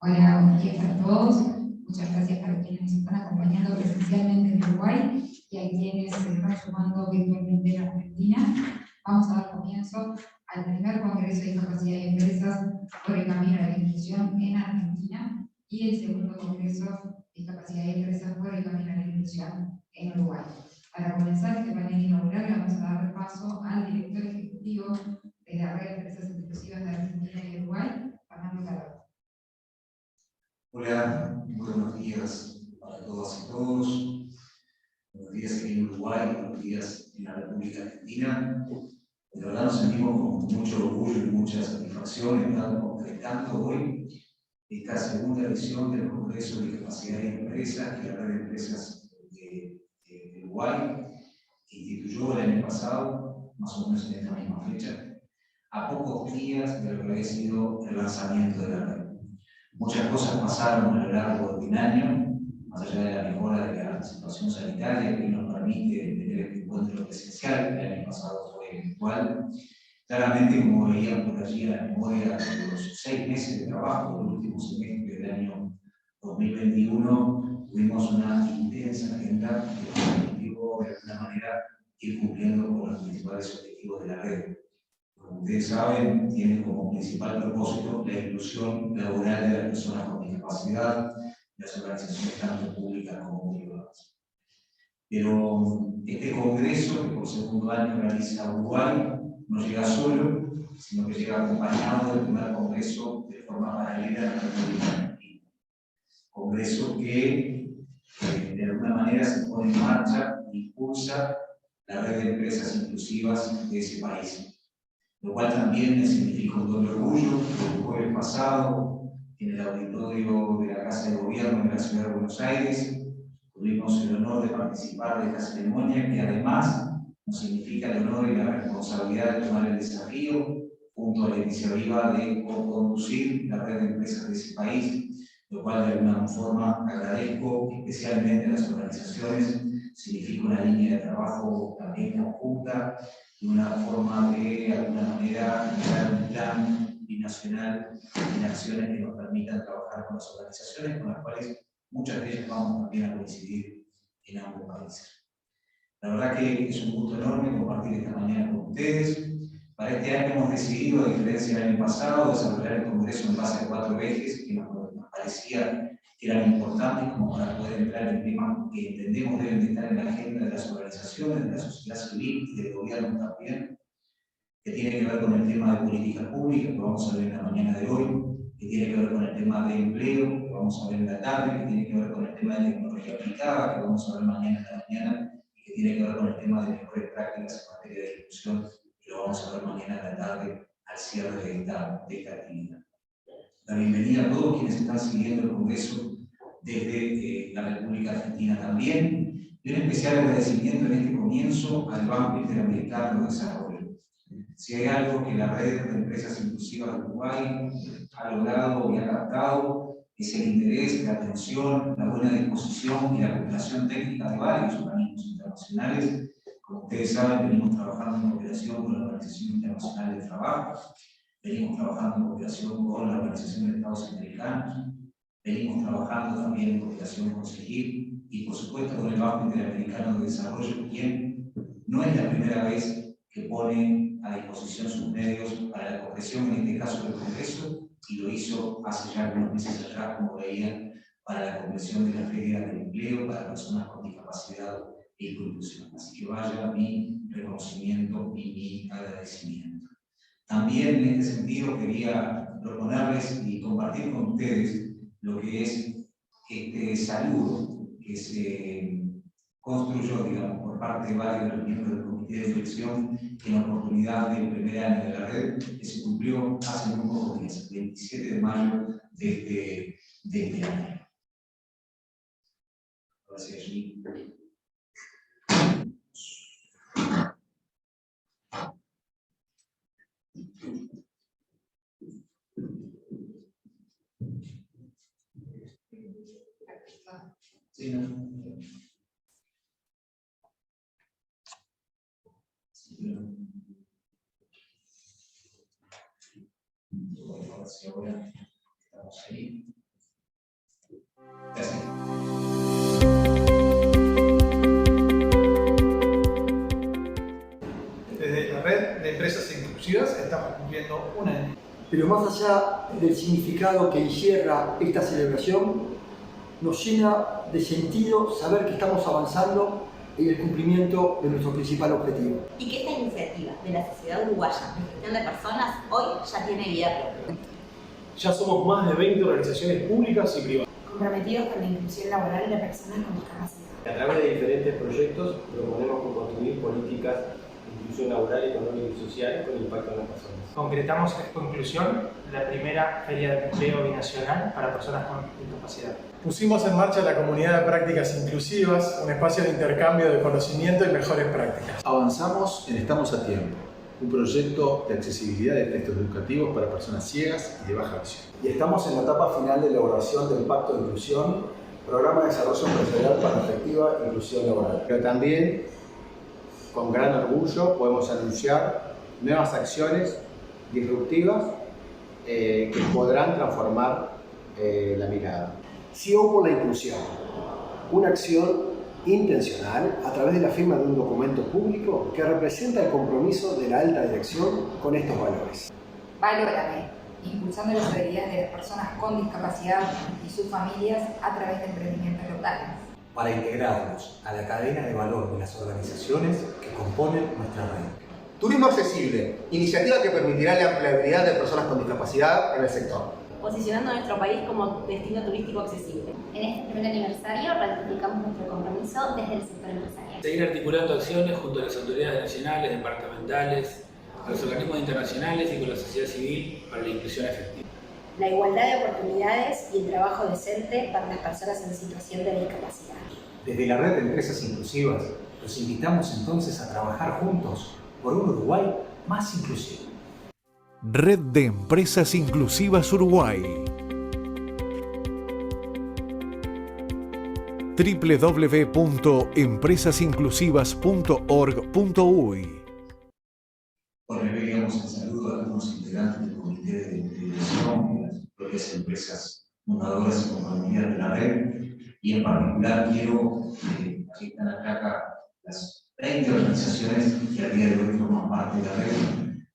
Hola, buen día para todos. Muchas gracias para quienes nos están acompañando presencialmente en Uruguay y a quienes se están sumando virtualmente en Argentina. Vamos a dar comienzo al primer Congreso de Discapacidad y Empresas por el Camino a la Inclusión en Argentina y el segundo Congreso de Discapacidad y Empresas por el Camino a la Inclusión en Uruguay. Para comenzar este panel inaugural, vamos a dar paso al director ejecutivo de la Red de Empresas Inclusivas de Argentina y Uruguay, Fernando Carvalho. Hola, buenos días para todas y todos. Buenos días aquí en Uruguay, buenos días en la República Argentina. De verdad nos sentimos con mucho orgullo y mucha satisfacción en estar concretando hoy esta segunda edición del Congreso de Discapacidad y Empresas que la Red de Empresas de Uruguay instituyó el año pasado, más o menos en esta misma fecha, a pocos días de lo que había sido el lanzamiento de la red. Muchas cosas pasaron a lo largo de un año, más allá de la mejora de la situación sanitaria que nos permite tener este encuentro presencial, el año pasado fue virtual. Claramente, como veían por allí en la memoria de los 6 meses de trabajo del último semestre del año 2021, tuvimos una intensa agenda que permitió de alguna manera ir cumpliendo con los principales objetivos de la red. Como ustedes saben, tiene como principal propósito la inclusión laboral de las personas con discapacidad, de las organizaciones tanto públicas como privadas. Pero este congreso, que por segundo año realiza Uruguay, no llega solo, sino que llega acompañado del primer congreso de forma paralela a la República Argentina. Congreso que de alguna manera se pone en marcha e impulsa la red de empresas inclusivas de ese país. Lo cual también me significa un doble orgullo, porque el jueves pasado, en el auditorio de la Casa de Gobierno de la Ciudad de Buenos Aires, tuvimos el honor de participar de esta ceremonia, que además nos significa el honor y la responsabilidad de tomar el desafío, junto a la iniciativa de conducir la red de empresas de ese país, lo cual de alguna forma agradezco especialmente a las organizaciones, significa una línea de trabajo también conjunta, y una forma de alguna manera crear un plan binacional en acciones que nos permitan trabajar con las organizaciones con las cuales muchas de ellas vamos también a coincidir en ambos países. La verdad que es un gusto enorme compartir esta mañana con ustedes. Para este año hemos decidido, a diferencia del año pasado, desarrollar el Congreso en base a 4 ejes que nos parecía que eran importantes como para poder entrar en temas que entendemos deben de estar en la agenda de las organizaciones, de la sociedad civil y del gobierno también, que tiene que ver con el tema de políticas públicas, que vamos a ver en la mañana de hoy, que tiene que ver con el tema de empleo, que vamos a ver en la tarde, que tiene que ver con el tema de tecnología aplicada, que vamos a ver mañana en la mañana, y que tiene que ver con el tema de mejores prácticas en materia de inclusión, que lo vamos a ver mañana en la tarde al cierre de esta actividad. La bienvenida a todos quienes están siguiendo el Congreso desde la República Argentina también, y un especial agradecimiento en este comienzo al Banco Interamericano de Desarrollo. Si hay algo que la Red de Empresas Inclusivas de Uruguay ha logrado y ha captado, es el interés, la atención, la buena disposición y la cooperación técnica de varios organismos internacionales. Como ustedes saben, venimos trabajando en cooperación con la Organización Internacional del Trabajo, venimos trabajando en cooperación con la Organización de Estados Americanos, venimos trabajando también en cooperación con CEGIP y por supuesto con el Banco Interamericano de Desarrollo, quien no es la primera vez que pone a disposición sus medios para la concreción, en este caso del Congreso, y lo hizo hace ya algunos meses atrás, como veían, para la concreción de la Feria del Empleo para personas con discapacidad e inclusión. Así que vaya mi reconocimiento y mi agradecimiento. También en este sentido quería proponerles y compartir con ustedes lo que es este saludo que se construyó, digamos, por parte de varios de los miembros del Comité de Dirección en oportunidad del primer año de la red, que se cumplió hace muy pocos días, el 27 de mayo de este año. Ahora sí, allí. Sí, ¿no? Sí, ahora estamos ahí. Gracias. Desde la red de empresas inclusivas estamos cumpliendo un año. Pero más allá del significado que encierra esta celebración, nos llena de sentido saber que estamos avanzando en el cumplimiento de nuestro principal objetivo. Y que esta iniciativa de la Sociedad Uruguaya de Gestión de Personas hoy ya tiene vida propia. Ya somos más de 20 organizaciones públicas y privadas, comprometidos con la inclusión laboral de personas con discapacidad. a través de diferentes proyectos proponemos construir políticas de inclusión laboral, económica y social con impacto en las personas. Concretamos Expo Inclusión, la primera feria de empleo binacional para personas con discapacidad. Pusimos en marcha la comunidad de prácticas inclusivas, un espacio de intercambio de conocimiento y mejores prácticas. Avanzamos en Estamos a Tiempo, un proyecto de accesibilidad de textos educativos para personas ciegas y de baja visión. Y estamos en la etapa final de elaboración del Pacto de Inclusión, programa de desarrollo empresarial para la efectiva inclusión laboral. Pero también, con gran orgullo, podemos anunciar nuevas acciones disruptivas que podrán transformar la mirada. CEO por la inclusión, una acción intencional a través de la firma de un documento público que representa el compromiso de la alta dirección con estos valores. Valórame, impulsando las habilidades de las personas con discapacidad y sus familias a través de emprendimientos locales. Para integrarnos a la cadena de valor de las organizaciones que componen nuestra red. Turismo accesible, iniciativa que permitirá la empleabilidad de personas con discapacidad en el sector. Posicionando a nuestro país como destino turístico accesible. En este primer aniversario ratificamos nuestro compromiso desde el sector empresarial. Seguir articulando acciones junto a las autoridades nacionales, departamentales, a los organismos internacionales y con la sociedad civil para la inclusión efectiva. La igualdad de oportunidades y el trabajo decente para las personas en situación de discapacidad. Desde la red de empresas inclusivas, los invitamos entonces a trabajar juntos por un Uruguay más inclusivo. Red de Empresas Inclusivas Uruguay. www.empresasinclusivas.org.uy. Bueno, enviamos el saludo a algunos integrantes del Comité de Dirección de las propias empresas fundadoras y compañías de la red, y en particular quiero, aquí están acá las 20 organizaciones que a día de hoy forman parte de la red,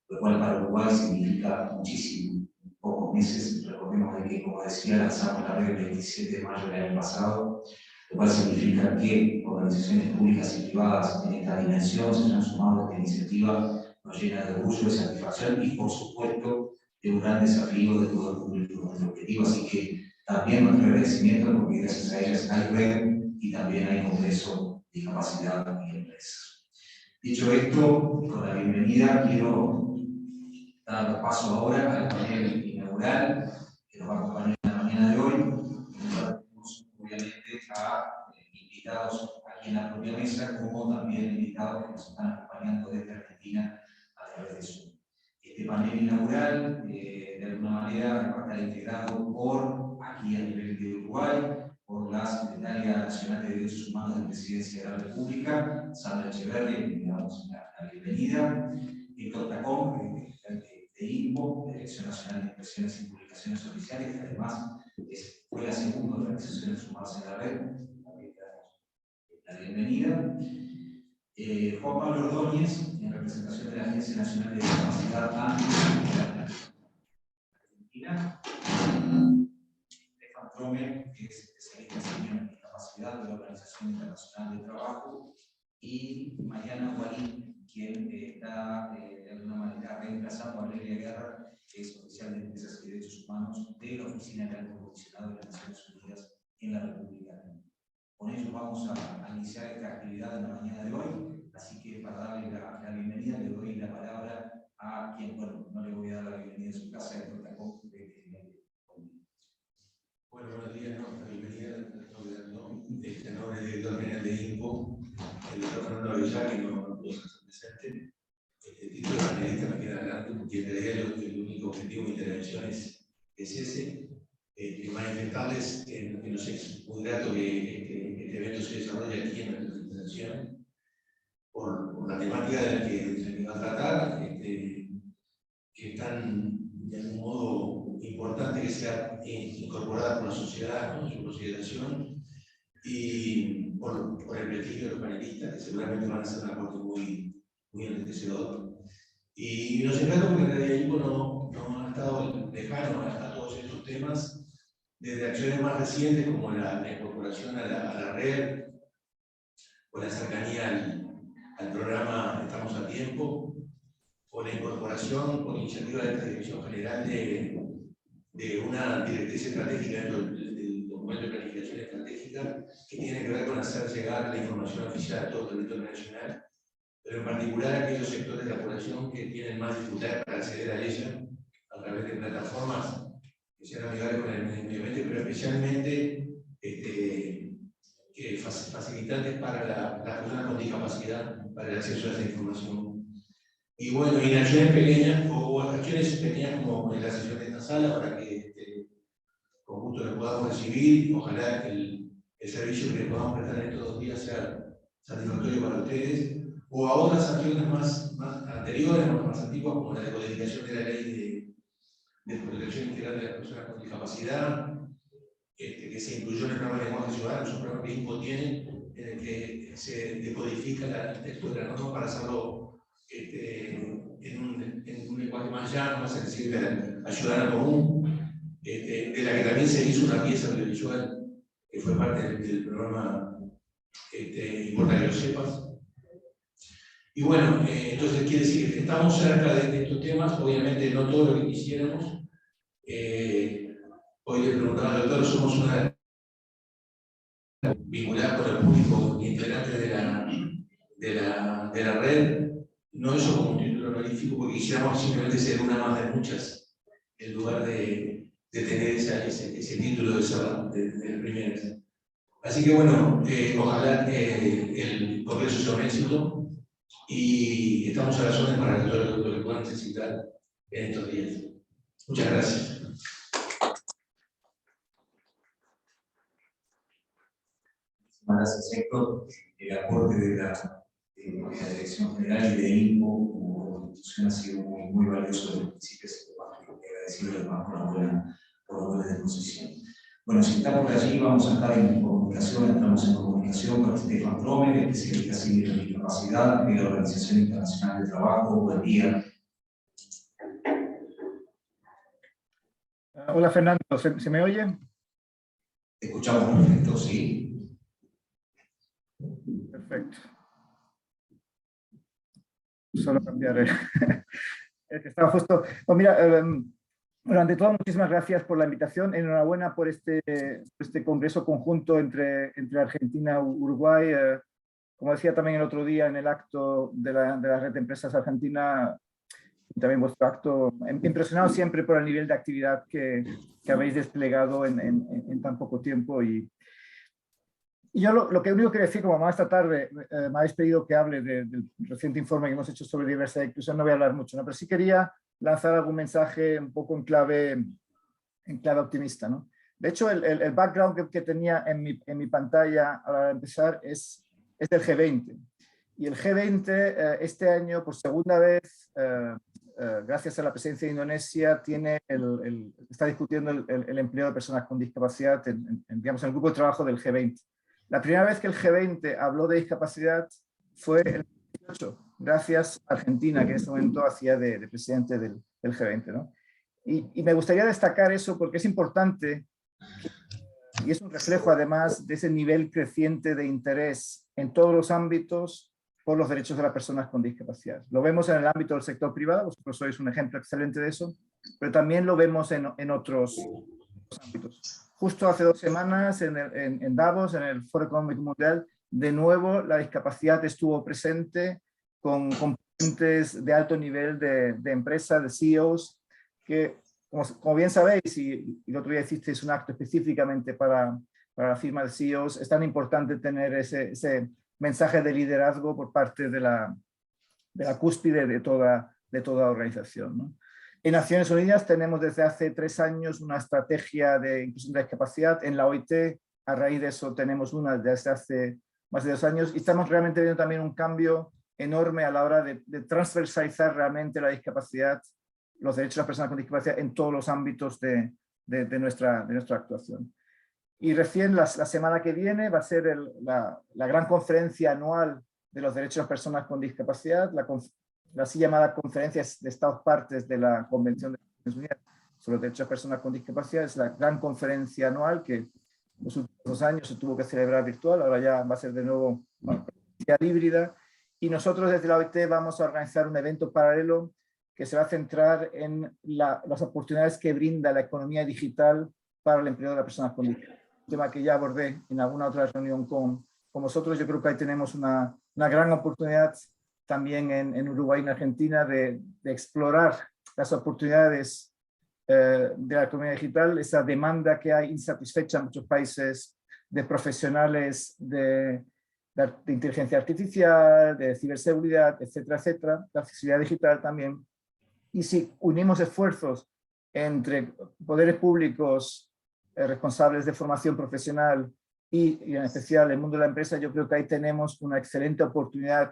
lo cual para Uruguay significa muchísimo. En pocos meses, recordemos de que, como decía, lanzamos la red el 27 de mayo del año pasado, lo cual significa que organizaciones públicas y privadas en esta dimensión se han sumado a esta iniciativa, nos llena de orgullo, de satisfacción y, por supuesto, de un gran desafío de todo cumplir nuestro objetivo. Así que también nuestro agradecimiento, porque gracias a ellas hay red y también hay Congreso de Discapacidad y Empresas. Dicho esto, con la bienvenida, quiero dar paso ahora al panel inaugural que nos va a acompañar en la mañana de hoy. Tenemos obviamente a invitados aquí en la propia mesa, como también invitados que nos están acompañando desde Argentina a través de Zoom. Este panel inaugural, de alguna manera, va a estar integrado por, aquí a nivel de Uruguay, por la Secretaria Nacional de Derechos Humanos de Presidencia de la República, Sandra Echeverri, le damos la bienvenida, Héctor Tacón, de INPO, Dirección Nacional de Impresiones y Publicaciones Oficiales, que además fue la segunda organización sumarse a la red, también le damos la bienvenida. Juan Pablo Ordóñez, en representación de la Agencia Nacional de Discapacidad Argentina. Stefan Trommel, que es especialista en discapacidad de la Organización Internacional del Trabajo. Y Mariana Guarín, quien está de alguna manera reemplazando a Valeria Guerra, que es oficial de Empresas y Derechos Humanos de la Oficina del Alto Comisionado de las Naciones Unidas en la República Argentina. Con ello vamos a iniciar esta actividad en la mañana de hoy, así que para darle la bienvenida le doy la palabra a quien, bueno, no le voy a dar la bienvenida en su casa, el protocolo Bueno, buenos días, ¿no? La bienvenida en nombre del director general de INPO, el doctor Fernando Villar, que no pudo ser presente. El título de panelista me queda grande, porque en realidad el único objetivo de mi intervención es ese, que manifestarles que nos es muy grato que este evento se desarrolle aquí en nuestra presentación, por la temática de la que va a tratar, que es tan, de algún modo, importante que que sea incorporada por la sociedad, ¿no?, en su consideración, y por el prestigio de los panelistas, que seguramente van a hacer un aporte muy enriquecedor. Y nos encanta porque en realidad no ha estado lejano a todos estos temas, desde acciones más recientes como la incorporación a la red, o la cercanía al programa Estamos a Tiempo, o la incorporación por iniciativa de esta Dirección General de una directriz estratégica dentro del documento de planificación estratégica que tiene que ver con hacer llegar la información oficial a todo el territorio nacional, pero en particular a aquellos sectores de la población que tienen más dificultades para acceder a ella a través de plataformas que sean amigables con el medio ambiente, pero especialmente facilitantes para las personas con discapacidad, para el acceso a esa información. Y bueno, y en acciones pequeñas, o acciones pequeñas como en la sesión de esta sala, para que con gusto lo podamos recibir, ojalá el servicio que le podamos prestar en estos 2 días sea satisfactorio para ustedes, o a otras acciones más anteriores, más antiguas, como la decodificación de la ley de protección integral de las personas con discapacidad, que se incluyó en el programa de lenguaje ciudadano, es un programa que INPO tiene, en el que se decodifica el texto de la norma para hacerlo en un lenguaje más llano, más accesible al ciudadano común, de la que también se hizo una pieza audiovisual que fue parte del programa Importa que lo sepas. Y bueno, entonces quiere decir que estamos cerca de estos temas, obviamente no todo lo que quisiéramos. Hoy le preguntaba al doctor, somos una vinculada con el público integrante de la red, no eso como un título honorífico, porque quisiéramos simplemente ser una más de muchas, en lugar de tener ese título de primeras. Así que bueno, ojalá el congreso sea un éxito y estamos a las órdenes para todo lo que puedan necesitar en estos días. Muchas gracias. Gracias, Héctor. El aporte de la Dirección General y de INPO como institución ha sido muy valioso desde el principio, así que agradecido a los demás por la buena disposición. Bueno, si estamos por allí, vamos a estar en comunicación, entramos en comunicación con Stefan Tromer, especialista civil de discapacidad de la Organización Internacional de Trabajo. Buen día. Hola Fernando, ¿se me oye? Te escuchamos perfecto, sí. Perfecto. Solo cambiar. Estaba justo. Oh, mira, bueno, ante todo, muchísimas gracias por la invitación. Enhorabuena por este congreso conjunto entre Argentina y Uruguay. Como decía también el otro día en el acto de la Red de Empresas Argentina, también vuestro acto, impresionado siempre por el nivel de actividad que habéis desplegado en tan poco tiempo. Y yo lo que único que decir, como más esta tarde me habéis pedido que hable del reciente informe que hemos hecho sobre diversidad e inclusión, no voy a hablar mucho, ¿no? Pero sí quería lanzar algún mensaje un poco en clave optimista, ¿no? De hecho, el background que tenía en mi pantalla a la hora de empezar es del G20. Y el G20 este año, por segunda vez, gracias a la presidencia de Indonesia, está discutiendo el empleo de personas con discapacidad digamos, en el grupo de trabajo del G20. La primera vez que el G20 habló de discapacidad fue en el 2018, gracias a Argentina, que en ese momento hacía de presidente del G20, ¿no? Y me gustaría destacar eso porque es importante y es un reflejo además de ese nivel creciente de interés en todos los ámbitos por los derechos de las personas con discapacidad. Lo vemos en el ámbito del sector privado, vosotros sois un ejemplo excelente de eso, pero también lo vemos en otros ámbitos. Justo hace 2 semanas en Davos, en el Foro Económico Mundial, de nuevo la discapacidad estuvo presente con componentes de alto nivel de empresas, de CEOs, que como bien sabéis, y el otro día hicisteis un acto específicamente para la firma de CEOs, es tan importante tener ese mensaje de liderazgo por parte de la cúspide de toda organización, ¿no? En Naciones Unidas tenemos desde hace 3 años una estrategia de inclusión de la discapacidad. En la OIT, a raíz de eso, tenemos una desde hace más de 2 años y estamos realmente viendo también un cambio enorme a la hora de transversalizar realmente la discapacidad, los derechos de las personas con discapacidad en todos los ámbitos de de nuestra actuación. Y recién la semana que viene va a ser la gran conferencia anual de los derechos de las personas con discapacidad, la así llamada Conferencia de Estados Partes de la Convención de Naciones Unidas sobre los derechos de las personas con discapacidad. Es la gran conferencia anual que en los últimos 2 años se tuvo que celebrar virtual, ahora ya va a ser de nuevo presencial híbrida. Y nosotros desde la OIT vamos a organizar un evento paralelo que se va a centrar en las oportunidades que brinda la economía digital para el empleo de las personas con discapacidad. Un tema que ya abordé en alguna otra reunión con vosotros. Yo creo que ahí tenemos una gran oportunidad también en Uruguay y en Argentina de explorar las oportunidades de la economía digital, esa demanda que hay insatisfecha en muchos países de profesionales de inteligencia artificial, de ciberseguridad, etcétera, etcétera, la accesibilidad digital también. Y si unimos esfuerzos entre poderes públicos responsables de formación profesional y en especial el mundo de la empresa, yo creo que ahí tenemos una excelente oportunidad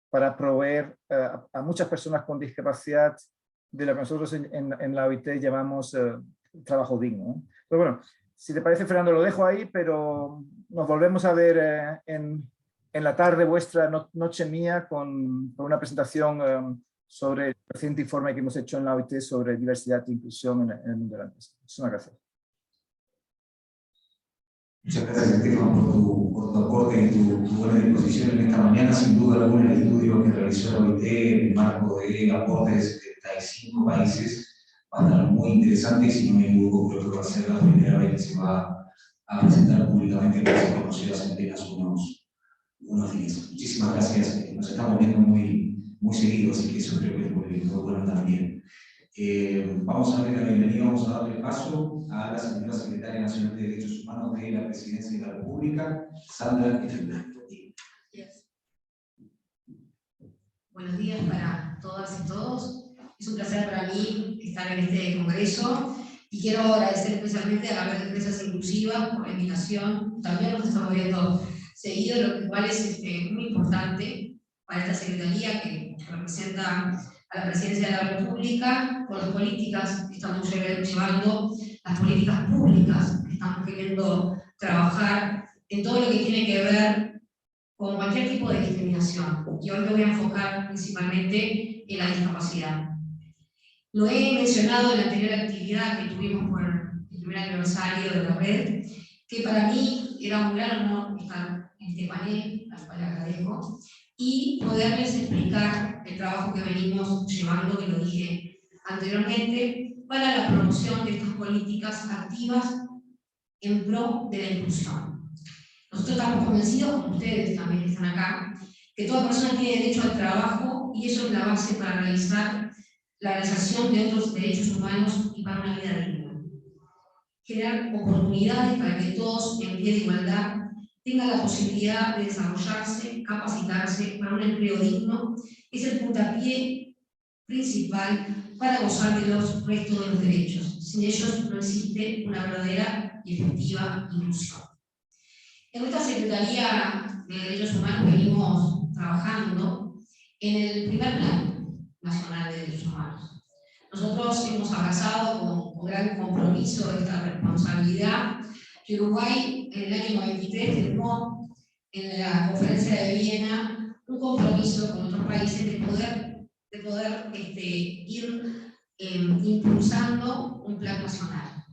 para proveer a muchas personas con discapacidad de lo que nosotros en la OIT llamamos trabajo digno, ¿no? Pero bueno, si te parece, Fernando, lo dejo ahí, pero nos volvemos a ver en la tarde vuestra, noche mía, con una presentación sobre el reciente informe que hemos hecho en la OIT sobre diversidad e inclusión en el mundo de la empresa. Muchas gracias. Muchas gracias, Estefan, por tu aporte y tu buena disposición en esta mañana. Sin duda alguna, el estudio que realizó la OIT en el marco de aportes de 75 países va a estar muy interesante y, si no me equivoco, creo que va a ser la primera vez que se va a presentar públicamente para ser conocido hace apenas unos días. Muchísimas gracias. Nos estamos viendo muy seguido, así que eso creo que es muy bueno también. Vamos a darle la bienvenida, vamos a darle paso a la señora Secretaria Nacional de Derechos Humanos de la Presidencia de la República, Sandra Effelberg. Buenos días para todas y todos. Es un placer para mí estar en este congreso y quiero agradecer especialmente a la Red de Empresas Inclusivas por la invitación. También nos estamos viendo seguido, lo cual es muy importante para esta secretaría que representa a la Presidencia de la República, con las políticas que estamos llevando, las políticas públicas que estamos queriendo trabajar en todo lo que tiene que ver con cualquier tipo de discriminación. Y hoy me voy a enfocar principalmente en la discapacidad. Lo he mencionado en la anterior actividad que tuvimos por el primer aniversario de la red, que para mí era un gran honor estar en este panel, al cual agradezco, y poderles explicar el trabajo que venimos llevando, que lo dije anteriormente, para la promoción de estas políticas activas en pro de la inclusión. Nosotros estamos convencidos, como ustedes también que están acá, que toda persona tiene derecho al trabajo y eso es la base para realizar la realización de otros derechos humanos y para una vida digna. Generar oportunidades para que todos en pie de igualdad tengan la posibilidad de desarrollarse, capacitarse para un empleo digno, es el puntapié principal para gozar de los restos de los derechos. Sin ellos no existe una verdadera y efectiva inclusión. En nuestra Secretaría de Derechos Humanos venimos trabajando en el primer Plan Nacional de Derechos Humanos. Nosotros hemos abrazado con gran compromiso esta responsabilidad. Que Uruguay en el año 93 firmó en la conferencia de Viena un compromiso con otros países de poder ir impulsando un plan nacional.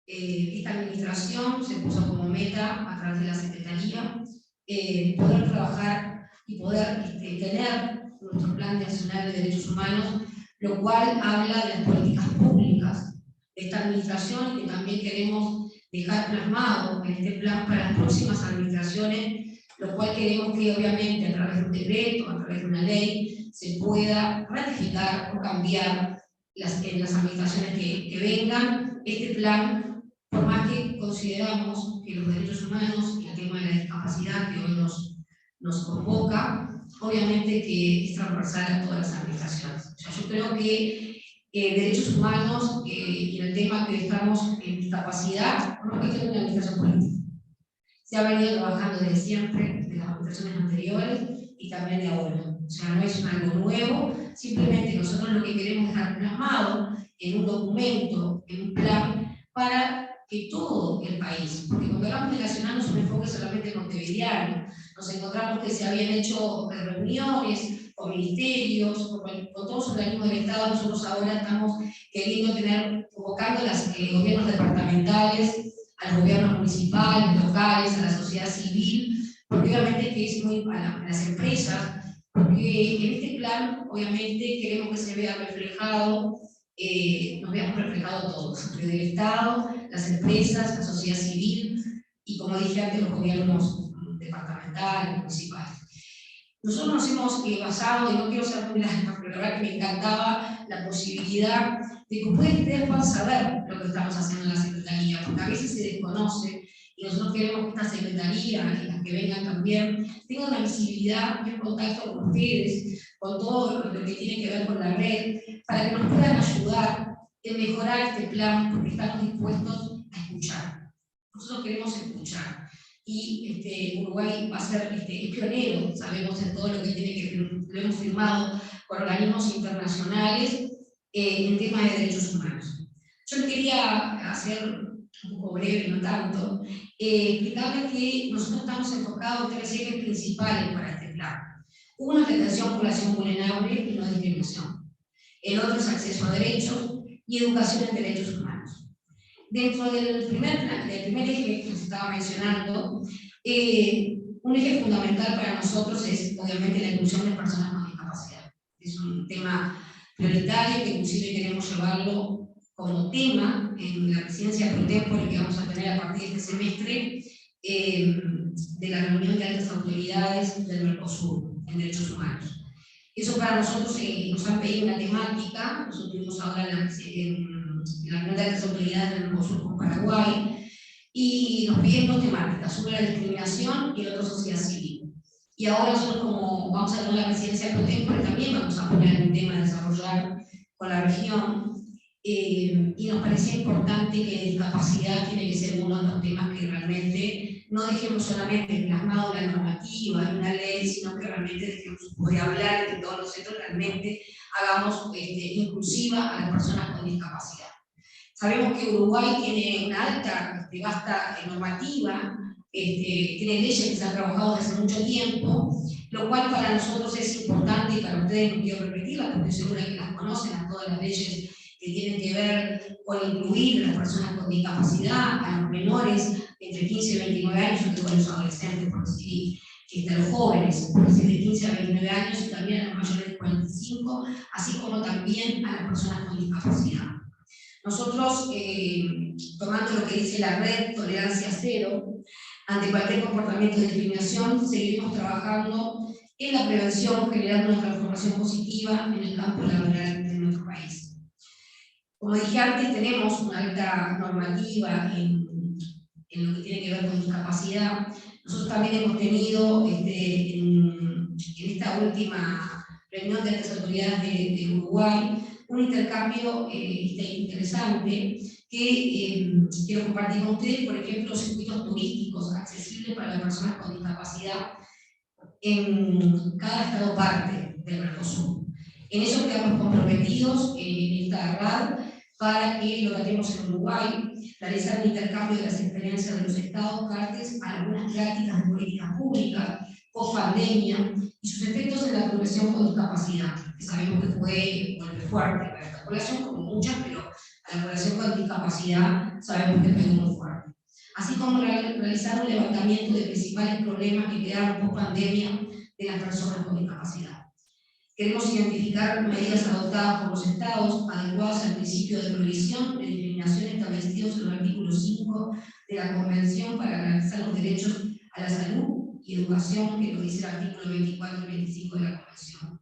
Esta administración se puso como meta a través de la Secretaría poder trabajar y poder tener nuestro Plan Nacional de Derechos Humanos, lo cual habla de las políticas públicas de esta administración y que también queremos dejar plasmado en este plan para las próximas administraciones, lo cual queremos que obviamente a través de un decreto, a través de una ley, se pueda ratificar o cambiar en las administraciones que vengan este plan, por más que consideramos que los derechos humanos y el tema de la discapacidad que hoy nos convoca, obviamente que es transversal a todas las administraciones. O sea, yo creo que derechos humanos y el tema que estamos en discapacidad no es una administración política. Se ha venido trabajando desde siempre, desde las administraciones anteriores y también de ahora. O sea, no es algo nuevo, simplemente nosotros lo que queremos dejar plasmado en un documento, en un plan, para que todo el país, porque cuando hablamos de nacional no es un enfoque solamente montevideano, nos encontramos que se habían hecho reuniones con ministerios, con todos los organismos del Estado. Nosotros ahora estamos queriendo convocando a los gobiernos departamentales, a los gobiernos municipales, locales, a la sociedad civil, porque obviamente que es muy para las empresas, porque en este plan obviamente queremos que se vea reflejado, nos veamos reflejados todos, desde el Estado, las empresas, la sociedad civil y, como dije antes, los gobiernos departamentales, municipales. Nosotros nos hemos basado, y no quiero ser muy larga, pero la verdad que me encantaba la posibilidad de que ustedes puedan saber lo que estamos haciendo en la Secretaría, porque a veces se desconoce y nosotros queremos que esta Secretaría y las que vengan también tengan una visibilidad y un contacto con ustedes, con todo lo que tiene que ver con la red, para que nos puedan ayudar en mejorar este plan, porque estamos dispuestos a escuchar. Nosotros queremos escuchar. Y Uruguay va a ser es pionero, sabemos, en todo lo que tiene que ver, lo hemos firmado con organismos internacionales en temas de derechos humanos. Yo quería hacer un poco breve, no tanto, explicarles que nosotros estamos enfocados en 3 ejes principales para este plan. Uno es la atención a población vulnerable y no discriminación. El otro es acceso a derechos y educación en derechos humanos. Dentro del primer eje que se estaba mencionando, un eje fundamental para nosotros es obviamente la inclusión de personas con discapacidad. Es un tema prioritario que inclusive queremos llevarlo como tema en la presidencia pro tempore que vamos a tener a partir de este semestre de la reunión de altas autoridades del Mercosur en derechos humanos. Eso para nosotros nos han pedido una temática. Nosotros tuvimos ahora en la reunión de altas autoridades del Mercosur con Paraguay, y nos piden 2 temáticas, una la discriminación y la otra sociedad civil. Y ahora nosotros, como vamos a tener la presidencia pro tempore, también vamos a poner un tema a desarrollar con la región, y nos parecía importante que la discapacidad tiene que ser uno de los temas que realmente no dejemos solamente plasmado en la normativa, en una ley, sino que realmente dejemos poder hablar entre todos los sectores, realmente hagamos inclusiva a las personas con discapacidad. Sabemos que Uruguay tiene una alta, vasta normativa, tiene leyes que se han trabajado desde hace mucho tiempo, lo cual para nosotros es importante, y para ustedes no quiero repetirlas, porque estoy segura que las conocen, a todas las leyes que tienen que ver con incluir a las personas con discapacidad, a los menores entre 15 y 29 años, yo tengo a los adolescentes, por decir, a los jóvenes, por decir, de 15 a 29 años, y también a los mayores de 45, así como también a las personas con discapacidad. Nosotros, tomando lo que dice la red Tolerancia Cero, ante cualquier comportamiento de discriminación, seguiremos trabajando en la prevención, generando una transformación positiva en el campo laboral de nuestro país. Como dije antes, tenemos una alta normativa en lo que tiene que ver con discapacidad. Nosotros también hemos tenido en esta última reunión de las autoridades de Uruguay un intercambio interesante que quiero compartir con ustedes, por ejemplo, los circuitos turísticos accesibles para las personas con discapacidad en cada estado parte del Mercosur. En eso quedamos comprometidos en esta RAD para que lo que hacemos en Uruguay, realizar un intercambio de las experiencias de los estados partes a algunas prácticas de políticas públicas, post-pandemia, y sus efectos en la población con discapacidad, que sabemos que fue fuerte para esta población, como muchas, pero a la población con discapacidad sabemos que fue muy fuerte. Así como realizar un levantamiento de principales problemas que quedaron post-pandemia de las personas con discapacidad. Queremos identificar medidas adoptadas por los estados adecuadas al principio de prohibición de discriminación establecidos en el artículo 5 de la Convención para garantizar los derechos a la salud y educación, que lo dice el artículo 24 y 25 de la Convención.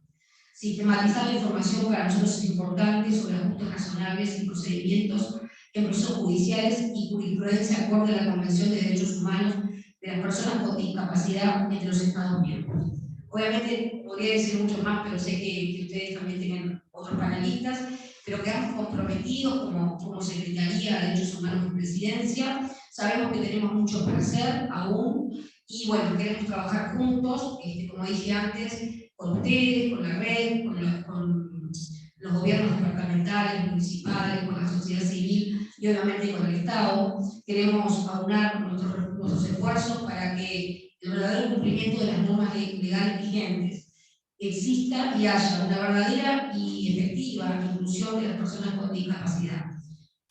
Sistematizar la información para nosotros es importante sobre ajustes razonables y procedimientos en procesos judiciales y jurisprudencia acorde a la Convención de Derechos Humanos de las personas con discapacidad entre los Estados miembros. Obviamente podría decir mucho más, pero sé que ustedes también tienen otros panelistas, pero quedamos comprometidos como Secretaría de Derechos Humanos de Presidencia. Sabemos que tenemos mucho para hacer aún, y bueno, queremos trabajar juntos, como dije antes, con ustedes, con la red, con los gobiernos departamentales, municipales, con la sociedad civil, y obviamente con el Estado. Queremos aunar nuestros esfuerzos para que el verdadero cumplimiento de las normas legales vigentes exista y haya una verdadera y efectiva inclusión de las personas con discapacidad.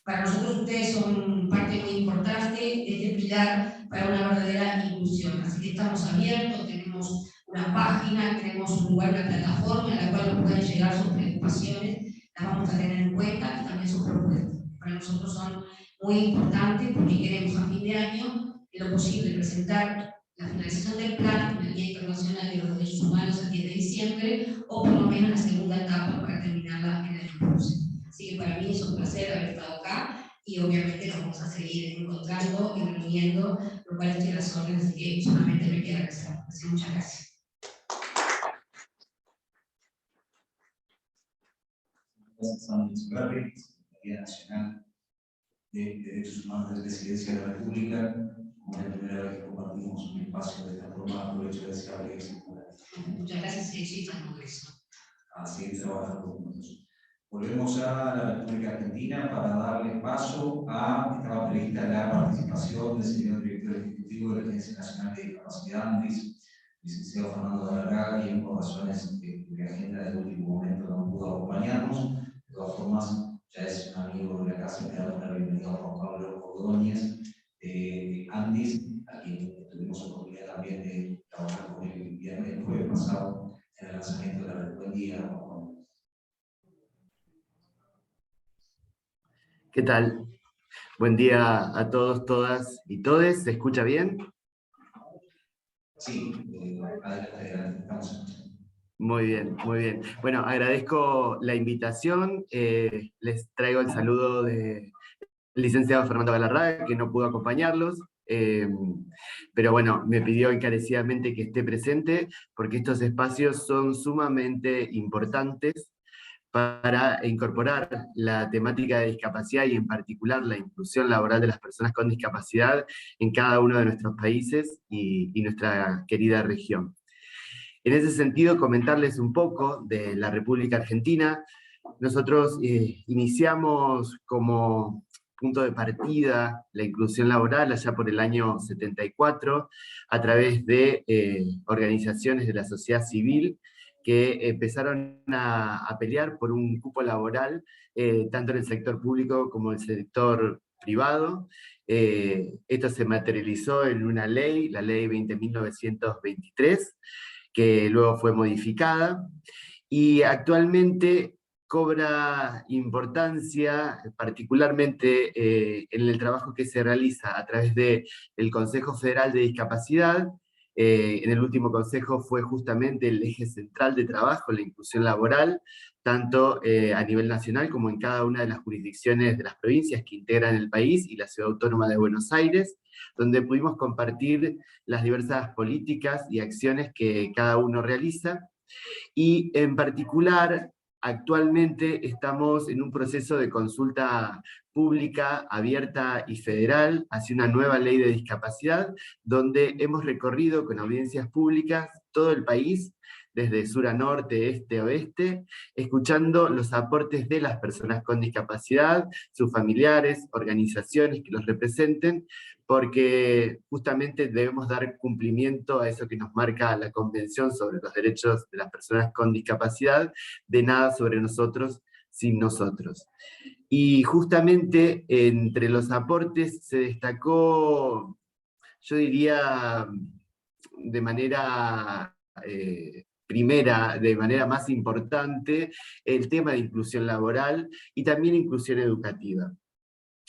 Para nosotros ustedes son parte muy importante de este pilar para una verdadera inclusión. Así que estamos abiertos, tenemos una página, tenemos un lugar, una plataforma en la cual nos pueden llegar sus preocupaciones, las vamos a tener en cuenta y también sus propuestas. Para nosotros son muy importantes porque queremos a fin de año, en lo posible, presentar la finalización del plan en el Día Internacional de los Derechos Humanos el 10 de diciembre, o por lo menos la segunda etapa para terminarla en el año próximo. Así que para mí es un placer haber estado acá y obviamente nos vamos a seguir encontrando y reuniendo, lo cual estoy a las órdenes, así que solamente me queda agradecer. Así que muchas gracias. Gracias a la Secretaría Nacional de Derechos Humanos de la Presidencia de la República. Como es la primera vez que compartimos un espacio de esta forma, aprovecho de desearle éxito. Muchas gracias y éxito al Congreso. A seguir trabajando juntos. Volvemos a la República Argentina para darle paso a, estaba prevista la participación del señor director ejecutivo de la Agencia Nacional de Discapacidad, ANDIS, licenciado Fernando Galarraga, quien por razones de agenda del último momento no pudo acompañarnos. De todas formas, ya es un amigo de la casa, le damos la bienvenida a Juan Pablo Ordóñez de ANDIS, a quien tuvimos la oportunidad también de trabajar con él el jueves pasado en el lanzamiento de la red. Buen día, Juan Pablo. ¿Qué tal? Buen día a todos, todas y todes. ¿Se escucha bien? Sí, adelante, estamos escuchando. Muy bien, muy bien. Bueno, agradezco la invitación. Les traigo el saludo del licenciado Fernando Galarraga, que no pudo acompañarlos. Pero bueno, me pidió encarecidamente que esté presente, porque estos espacios son sumamente importantes para incorporar la temática de discapacidad y en particular la inclusión laboral de las personas con discapacidad en cada uno de nuestros países y nuestra querida región. En ese sentido, comentarles un poco de la República Argentina. Nosotros iniciamos como punto de partida la inclusión laboral allá por el año 74 a través de organizaciones de la sociedad civil que empezaron a pelear por un cupo laboral, tanto en el sector público como en el sector privado. Esto se materializó en una ley, la ley 20.923, que luego fue modificada, y actualmente cobra importancia, particularmente en el trabajo que se realiza a través del Consejo Federal de Discapacidad. En el último consejo fue justamente el eje central de trabajo, la inclusión laboral, tanto a nivel nacional como en cada una de las jurisdicciones de las provincias que integran el país y la Ciudad Autónoma de Buenos Aires, donde pudimos compartir las diversas políticas y acciones que cada uno realiza. Y en particular, actualmente estamos en un proceso de consulta pública, abierta y federal hacia una nueva ley de discapacidad, donde hemos recorrido con audiencias públicas todo el país, desde sur a norte, este a oeste, escuchando los aportes de las personas con discapacidad, sus familiares, organizaciones que los representen, porque justamente debemos dar cumplimiento a eso que nos marca la Convención sobre los Derechos de las Personas con Discapacidad, de nada sobre nosotros sin nosotros. Y justamente entre los aportes se destacó, yo diría, de manera primera, de manera más importante, el tema de inclusión laboral y también inclusión educativa.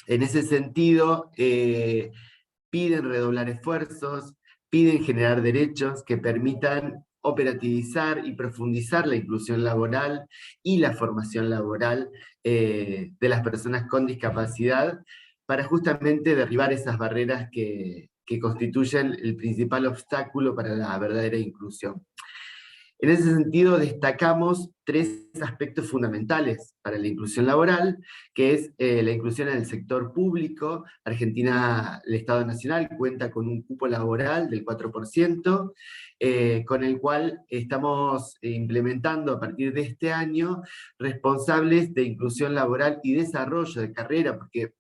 En ese sentido, piden redoblar esfuerzos, piden generar derechos que permitan operativizar y profundizar la inclusión laboral y la formación laboral de las personas con discapacidad para justamente derribar esas barreras que constituyen el principal obstáculo para la verdadera inclusión. En ese sentido, destacamos tres aspectos fundamentales para la inclusión laboral, que es la inclusión en el sector público. Argentina, el Estado Nacional, cuenta con un cupo laboral del 4%, con el cual estamos implementando a partir de este año responsables de inclusión laboral y desarrollo de carrera, porque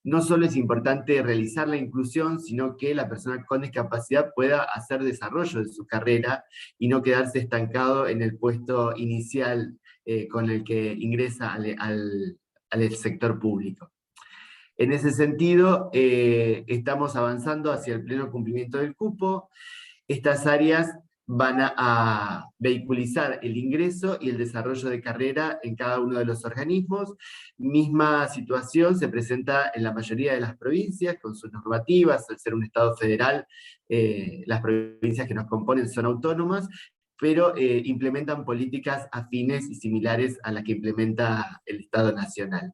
no solo es importante realizar la inclusión, sino que la persona con discapacidad pueda hacer desarrollo de su carrera y no quedarse estancado en el puesto inicial con el que ingresa al sector público. En ese sentido, estamos avanzando hacia el pleno cumplimiento del cupo. Estas áreas van a vehiculizar el ingreso y el desarrollo de carrera en cada uno de los organismos. Misma situación se presenta en la mayoría de las provincias, con sus normativas. Al ser un Estado federal, las provincias que nos componen son autónomas, pero implementan políticas afines y similares a las que implementa el Estado Nacional.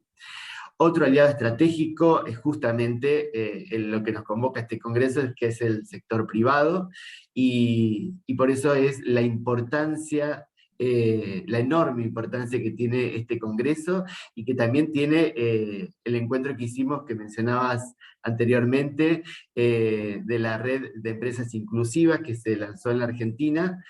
Otro aliado estratégico es justamente lo que nos convoca a este congreso, que es el sector privado, y por eso es la importancia, la enorme importancia que tiene este congreso, y que también tiene el encuentro que hicimos, que mencionabas anteriormente, de la red de empresas inclusivas que se lanzó en la Argentina,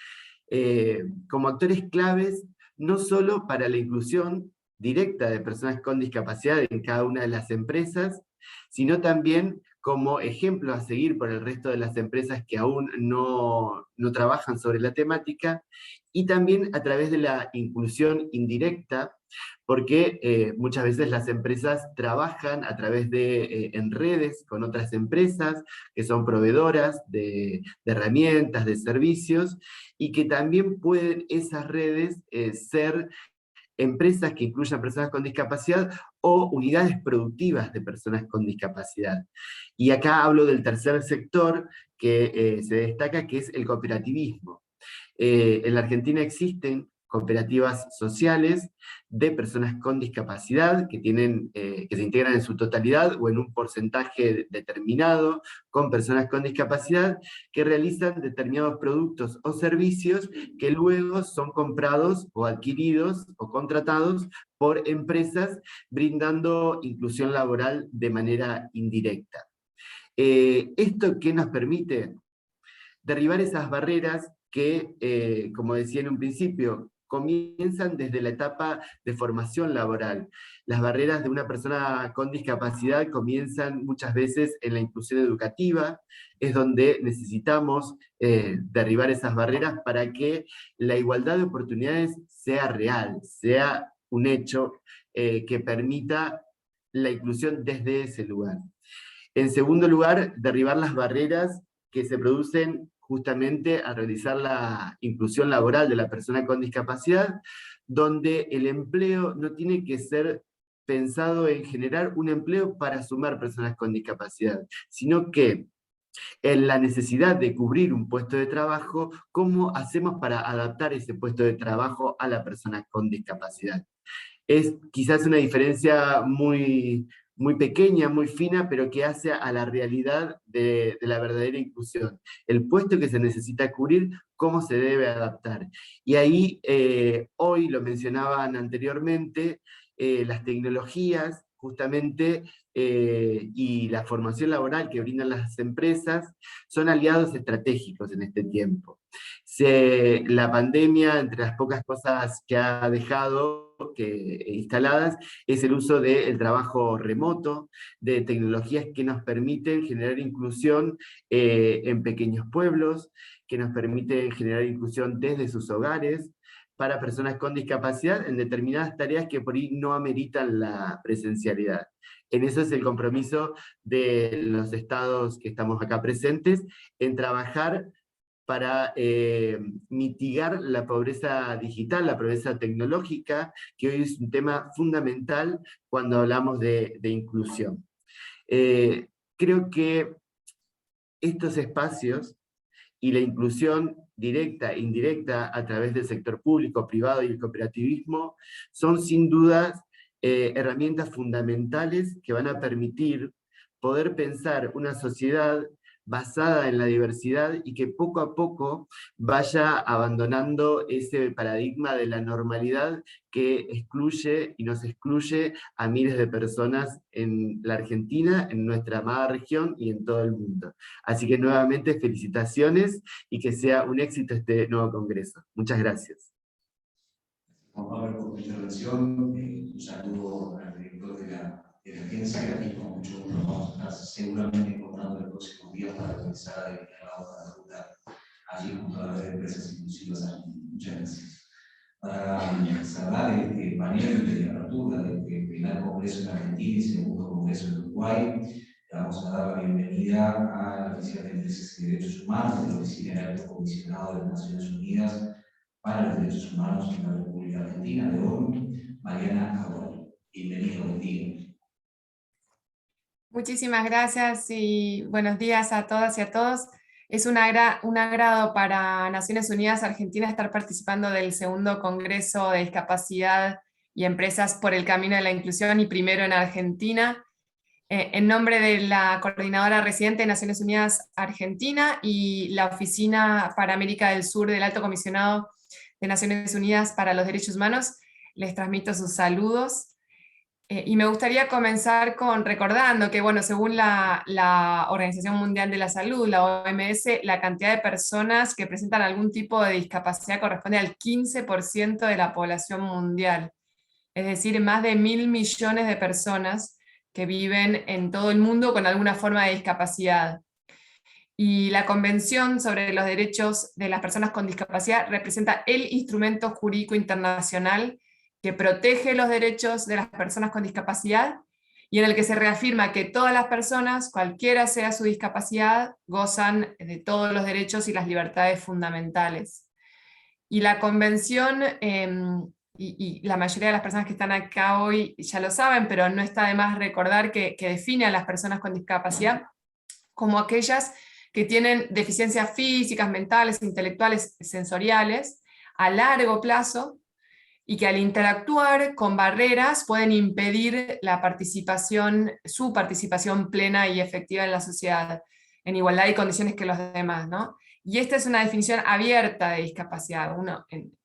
como actores claves, no solo para la inclusión directa de personas con discapacidad en cada una de las empresas, sino también como ejemplo a seguir por el resto de las empresas que aún no trabajan sobre la temática, y también a través de la inclusión indirecta, porque muchas veces las empresas trabajan a través de en redes con otras empresas que son proveedoras de herramientas, de servicios, y que también pueden esas redes ser empresas que incluyan personas con discapacidad o unidades productivas de personas con discapacidad. Y acá hablo del tercer sector que se destaca, que es el cooperativismo. En la Argentina existen cooperativas sociales de personas con discapacidad que se integran en su totalidad o en un porcentaje determinado con personas con discapacidad, que realizan determinados productos o servicios que luego son comprados o adquiridos o contratados por empresas, brindando inclusión laboral de manera indirecta. ¿Esto qué nos permite? Derribar esas barreras que, como decía en un principio, comienzan desde la etapa de formación laboral. Las barreras de una persona con discapacidad comienzan muchas veces en la inclusión educativa, es donde necesitamos derribar esas barreras para que la igualdad de oportunidades sea real, sea un hecho que permita la inclusión desde ese lugar. En segundo lugar, derribar las barreras que se producen justamente a realizar la inclusión laboral de la persona con discapacidad, donde el empleo no tiene que ser pensado en generar un empleo para sumar personas con discapacidad, sino que en la necesidad de cubrir un puesto de trabajo, ¿cómo hacemos para adaptar ese puesto de trabajo a la persona con discapacidad? Es quizás una diferencia muy pequeña, muy fina, pero que hace a la realidad de la verdadera inclusión. El puesto que se necesita cubrir, cómo se debe adaptar. Y ahí, hoy lo mencionaban anteriormente, las tecnologías, justamente, y la formación laboral que brindan las empresas, son aliados estratégicos en este tiempo. La pandemia, entre las pocas cosas que ha dejado instaladas, es el uso del trabajo remoto, de tecnologías que nos permiten generar inclusión en pequeños pueblos, que nos permiten generar inclusión desde sus hogares, para personas con discapacidad en determinadas tareas que por ahí no ameritan la presencialidad. En eso es el compromiso de los estados que estamos acá presentes, en trabajar para mitigar la pobreza digital, la pobreza tecnológica, que hoy es un tema fundamental cuando hablamos de inclusión. Creo que estos espacios y la inclusión directa e indirecta a través del sector público, privado y el cooperativismo son sin duda herramientas fundamentales que van a permitir poder pensar una sociedad basada en la diversidad y que poco a poco vaya abandonando ese paradigma de la normalidad que excluye y nos excluye a miles de personas en la Argentina, en nuestra amada región y en todo el mundo. Así que nuevamente felicitaciones y que sea un éxito este nuevo congreso. Muchas gracias. Juan Pablo, por tu intervención. Un saludo al director de la emergencia y con mucho gusto vamos a estar seguramente encontrando en los próximos días para comenzar a definir la hoja de ruta allí junto a la red de empresas inclusivas. Muchas gracias. Para cerrar este panel de apertura del primer congreso en Argentina y segundo congreso en Uruguay, le vamos a dar la bienvenida a la Oficina de Empresas y Derechos Humanos de la Oficina del Alto Comisionado de las Naciones Unidas para los Derechos Humanos en la República Argentina, de ONU, Mariana Aguado. Bienvenido, buen día. Muchísimas gracias y buenos días a todas y a todos. Es un agrado para Naciones Unidas Argentina estar participando del segundo Congreso de Discapacidad y Empresas por el Camino de la Inclusión, y primero en Argentina. En nombre de la Coordinadora Residente de Naciones Unidas Argentina y la Oficina para América del Sur del Alto Comisionado de Naciones Unidas para los Derechos Humanos, les transmito sus saludos. Y me gustaría comenzar recordando que, bueno, según la Organización Mundial de la Salud, la OMS, la cantidad de personas que presentan algún tipo de discapacidad corresponde al 15% de la población mundial. Es decir, más de 1.000 millones de personas que viven en todo el mundo con alguna forma de discapacidad. Y la Convención sobre los Derechos de las Personas con Discapacidad representa el instrumento jurídico internacional que protege los derechos de las personas con discapacidad y en el que se reafirma que todas las personas, cualquiera sea su discapacidad, gozan de todos los derechos y las libertades fundamentales. Y la Convención, y la mayoría de las personas que están acá hoy ya lo saben, pero no está de más recordar que define a las personas con discapacidad como aquellas que tienen deficiencias físicas, mentales, intelectuales, sensoriales, a largo plazo, y que al interactuar con barreras pueden impedir su participación plena y efectiva en la sociedad, en igualdad y condiciones que los demás, ¿no? Y esta es una definición abierta de discapacidad,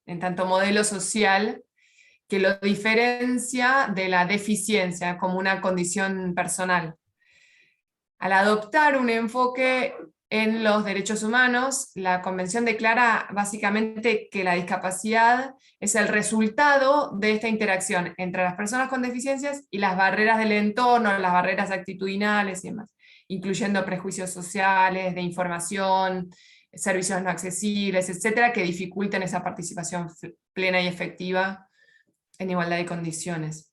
en tanto modelo social que lo diferencia de la deficiencia como una condición personal. Al adoptar un enfoque en los derechos humanos, la Convención declara básicamente que la discapacidad es el resultado de esta interacción entre las personas con deficiencias y las barreras del entorno, las barreras actitudinales y demás, incluyendo prejuicios sociales, de información, servicios no accesibles, etcétera, que dificulten esa participación plena y efectiva en igualdad de condiciones.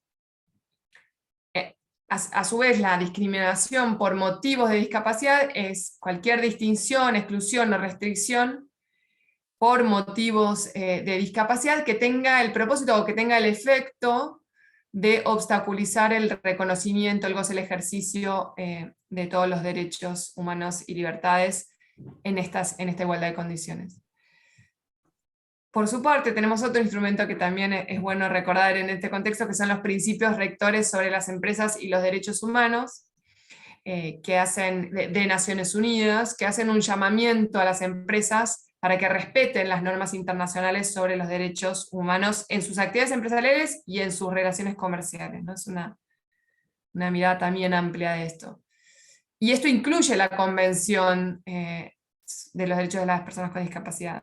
A su vez, la discriminación por motivos de discapacidad es cualquier distinción, exclusión o restricción por motivos de discapacidad que tenga el propósito o que tenga el efecto de obstaculizar el reconocimiento, el goce, el ejercicio de todos los derechos humanos y libertades en esta igualdad de condiciones. Por su parte, tenemos otro instrumento que también es bueno recordar en este contexto, que son los principios rectores sobre las empresas y los derechos humanos, que hacen de Naciones Unidas, que hacen un llamamiento a las empresas para que respeten las normas internacionales sobre los derechos humanos en sus actividades empresariales y en sus relaciones comerciales, ¿no? Es una mirada también amplia de esto. Y esto incluye la Convención de los Derechos de las Personas con Discapacidad.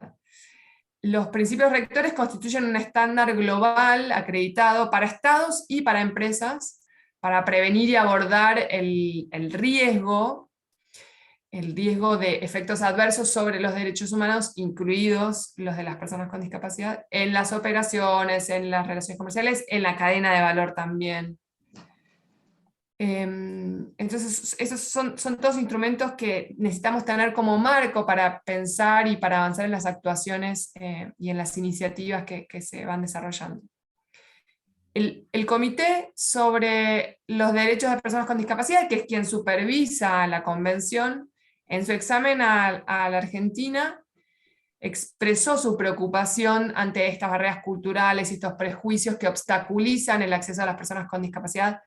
Los principios rectores constituyen un estándar global acreditado para estados y para empresas para prevenir y abordar el riesgo de efectos adversos sobre los derechos humanos, incluidos los de las personas con discapacidad, en las operaciones, en las relaciones comerciales, en la cadena de valor también. Entonces, esos son todos instrumentos que necesitamos tener como marco para pensar y para avanzar en las actuaciones y en las iniciativas que se van desarrollando. El Comité sobre los Derechos de Personas con Discapacidad, que es quien supervisa la Convención, en su examen a la Argentina, expresó su preocupación ante estas barreras culturales y estos prejuicios que obstaculizan el acceso a las personas con discapacidad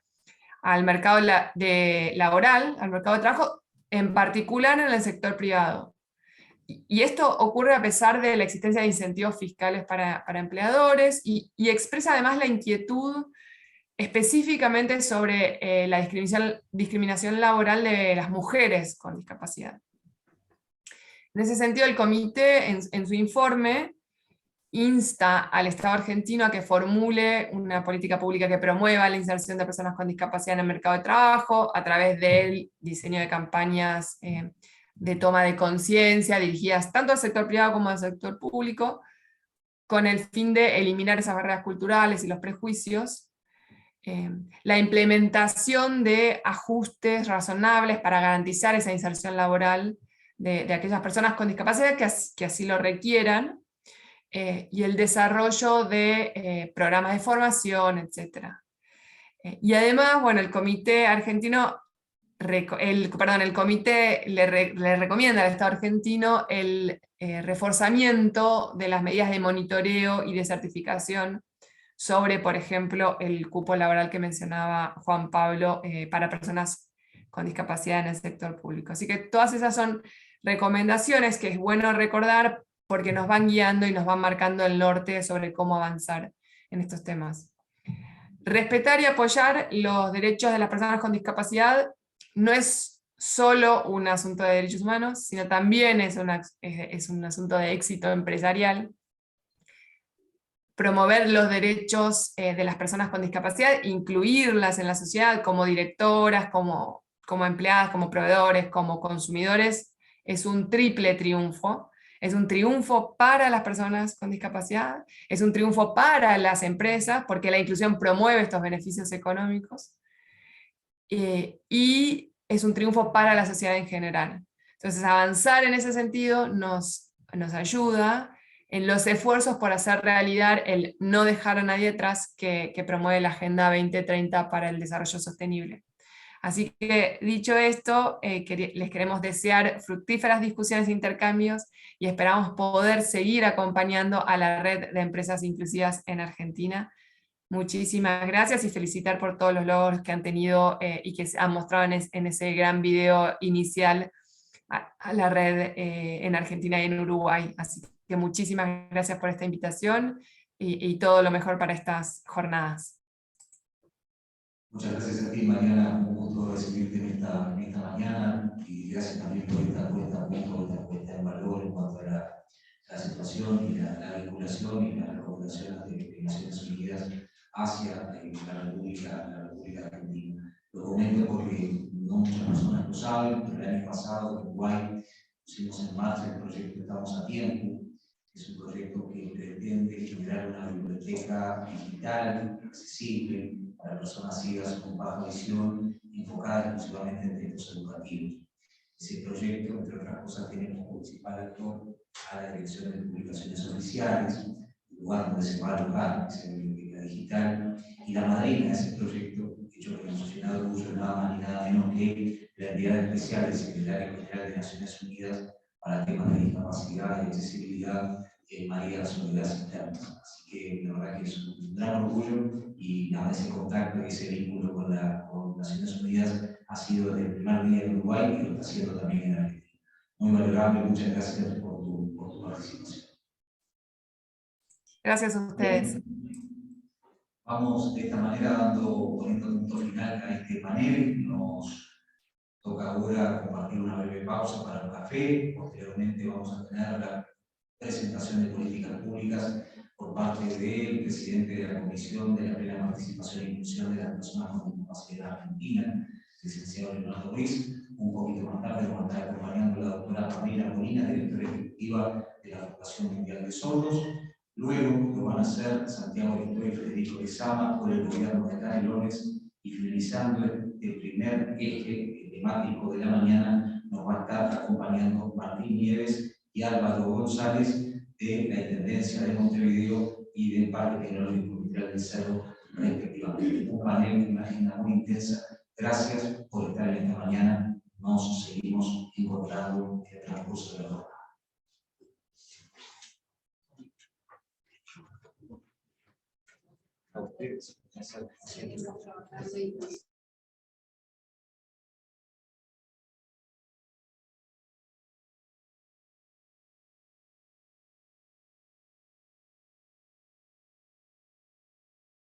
al mercado laboral, al mercado de trabajo, en particular en el sector privado. Y esto ocurre a pesar de la existencia de incentivos fiscales para empleadores, y expresa además la inquietud específicamente sobre la discriminación laboral de las mujeres con discapacidad. En ese sentido, el comité, en su informe, insta al Estado argentino a que formule una política pública que promueva la inserción de personas con discapacidad en el mercado de trabajo a través del diseño de campañas de toma de conciencia dirigidas tanto al sector privado como al sector público, con el fin de eliminar esas barreras culturales y los prejuicios, la implementación de ajustes razonables para garantizar esa inserción laboral de aquellas personas con discapacidad que así lo requieran, y el desarrollo de programas de formación, etc. Y además, bueno, el comité argentino, el comité le recomienda al Estado argentino el reforzamiento de las medidas de monitoreo y de certificación sobre, por ejemplo, el cupo laboral que mencionaba Juan Pablo para personas con discapacidad en el sector público. Así que todas esas son recomendaciones que es bueno recordar porque nos van guiando y nos van marcando el norte sobre cómo avanzar en estos temas. Respetar y apoyar los derechos de las personas con discapacidad no es solo un asunto de derechos humanos, sino también es un asunto de éxito empresarial. Promover los derechos de las personas con discapacidad, incluirlas en la sociedad como directoras, como empleadas, como proveedores, como consumidores, es un triple triunfo. Es un triunfo para las personas con discapacidad, es un triunfo para las empresas, porque la inclusión promueve estos beneficios económicos, y es un triunfo para la sociedad en general. Entonces, avanzar en ese sentido nos ayuda en los esfuerzos por hacer realidad el no dejar a nadie atrás que promueve la Agenda 2030 para el Desarrollo Sostenible. Así que, dicho esto, les queremos desear fructíferas discusiones e intercambios y esperamos poder seguir acompañando a la red de empresas inclusivas en Argentina. Muchísimas gracias y felicitar por todos los logros que han tenido y que se han mostrado en ese gran video inicial a la red en Argentina y en Uruguay. Así que muchísimas gracias por esta invitación y todo lo mejor para estas jornadas. Muchas gracias a ti, Mariana, un gusto recibirte en esta mañana y gracias también por esta puesta en valor en cuanto a la situación y la vinculación y las recomendaciones de Naciones Unidas hacia la República Argentina. Lo comento porque no muchas personas lo saben, pero el año pasado en Uruguay pusimos en marcha el proyecto Estamos a Tiempo. Es un proyecto que pretende generar una biblioteca digital, accesible, para personas ciegas con baja visión, enfocada exclusivamente en textos educativos. Ese proyecto, entre otras cosas, tiene como principal actor a la Dirección de Publicaciones Oficiales, el lugar donde se va a alojar esa biblioteca digital, y la madrina de ese proyecto, hecho que nos llena de orgullo, nada más ni nada menos que la enviada especial del Secretario General de Naciones Unidas para temas de discapacidad y accesibilidad, María Soledad Cisterna. Así que la verdad que es un gran orgullo y nada, ese contacto y ese vínculo con Naciones Unidas ha sido desde el primer día en Uruguay y lo está haciendo también en Argentina. Muy valorable, muchas gracias por tu participación. Gracias a ustedes. Vamos de esta manera poniendo punto final a este panel. Nos toca ahora compartir una breve pausa para el café. Posteriormente vamos a tener la presentación de políticas públicas por parte del presidente de la Comisión de la Plena Participación e Inclusión de las Personas con Discapacidad Argentina, licenciado Leonardo Ruiz. Un poquito más tarde nos va a estar acompañando la doctora Pamela Molina, directora ejecutiva de la Fundación Mundial de Sordos. Luego lo van a hacer Santiago Lector y Federico Lezama por el gobierno de Canelones, y finalizando el primer eje temático de la mañana nos va a estar acompañando Martín Nieves y Álvaro González de la Intendencia de Montevideo y del Parque Tecnológico Industrial del Cerro, respectivamente. Un panel, una agenda muy intensa. Gracias por estar en esta mañana. Nos seguimos encontrando en el transcurso de la jornada. A ustedes.